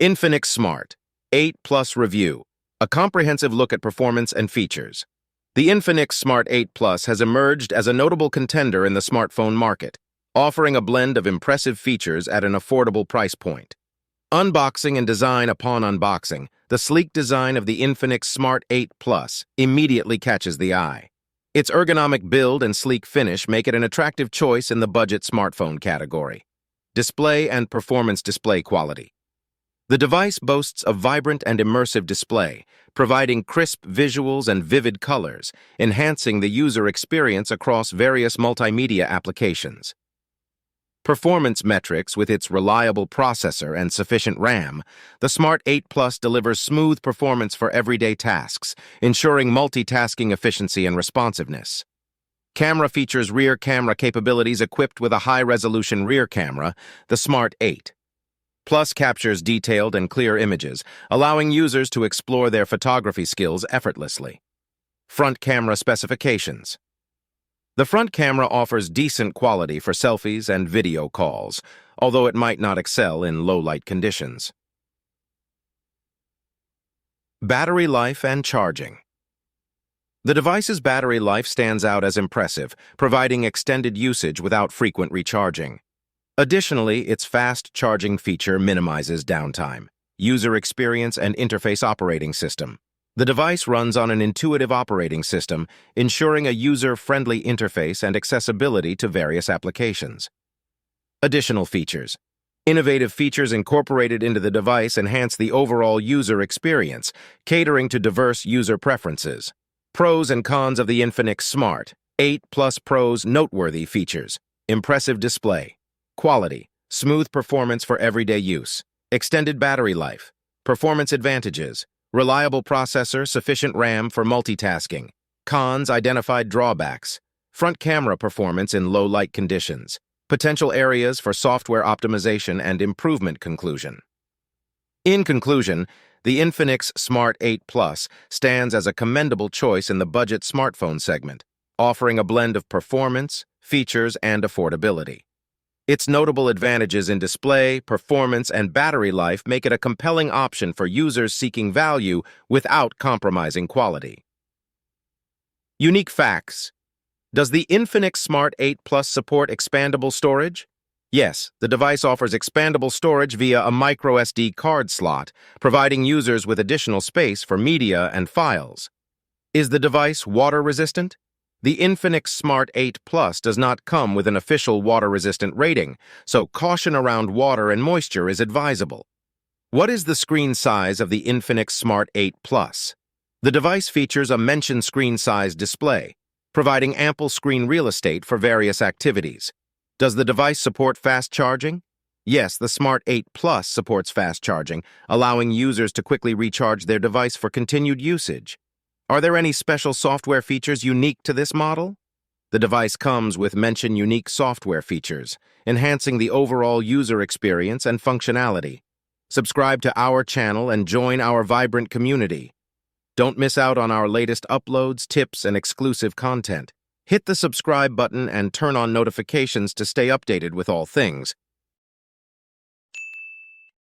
Infinix Smart 8 Plus Review, a comprehensive look at performance and features. The Infinix Smart 8 Plus has emerged as a notable contender in the smartphone market, offering a blend of impressive features at an affordable price point. Unboxing and design. Upon unboxing, the sleek design of the Infinix Smart 8 Plus immediately catches the eye. Its ergonomic build and sleek finish make it an attractive choice in the budget smartphone category. Display and performance. Display quality. The device boasts a vibrant and immersive display, providing crisp visuals and vivid colors, enhancing the user experience across various multimedia applications. Performance metrics. With its reliable processor and sufficient RAM, the Smart 8 Plus delivers smooth performance for everyday tasks, ensuring multitasking efficiency and responsiveness. Camera features. Rear camera capabilities. Equipped with a high-resolution rear camera, the Smart 8 Plus captures detailed and clear images, allowing users to explore their photography skills effortlessly. Front camera specifications. The front camera offers decent quality for selfies and video calls, although it might not excel in low-light conditions. Battery life and charging. The device's battery life stands out as impressive, providing extended usage without frequent recharging. Additionally, its fast charging feature minimizes downtime. User experience and interface. Operating system. The device runs on an intuitive operating system, ensuring a user-friendly interface and accessibility to various applications. Additional features. Innovative features incorporated into the device enhance the overall user experience, catering to diverse user preferences. Pros and cons of the Infinix Smart 8 Plus. Pros. Noteworthy features. Impressive display. Quality. Smooth performance for everyday use. Extended battery life. Performance advantages. Reliable processor, sufficient RAM for multitasking. Cons. Identified drawbacks. Front camera performance in low-light conditions. Potential areas for software optimization and improvement. Conclusion. In conclusion, the Infinix Smart 8 Plus stands as a commendable choice in the budget smartphone segment, offering a blend of performance, features, and affordability. Its notable advantages in display, performance, and battery life make it a compelling option for users seeking value without compromising quality. Unique facts. Does the Infinix Smart 8 Plus support expandable storage? Yes, the device offers expandable storage via a microSD card slot, providing users with additional space for media and files. Is the device water-resistant? The Infinix Smart 8 Plus does not come with an official water-resistant rating, so caution around water and moisture is advisable. What is the screen size of the Infinix Smart 8 Plus? The device features a mentioned screen size display, providing ample screen real estate for various activities. Does the device support fast charging? Yes, the Smart 8 Plus supports fast charging, allowing users to quickly recharge their device for continued usage. Are there any special software features unique to this model? The device comes with mentioned unique software features, enhancing the overall user experience and functionality. Subscribe to our channel and join our vibrant community. Don't miss out on our latest uploads, tips, and exclusive content. Hit the subscribe button and turn on notifications to stay updated with all things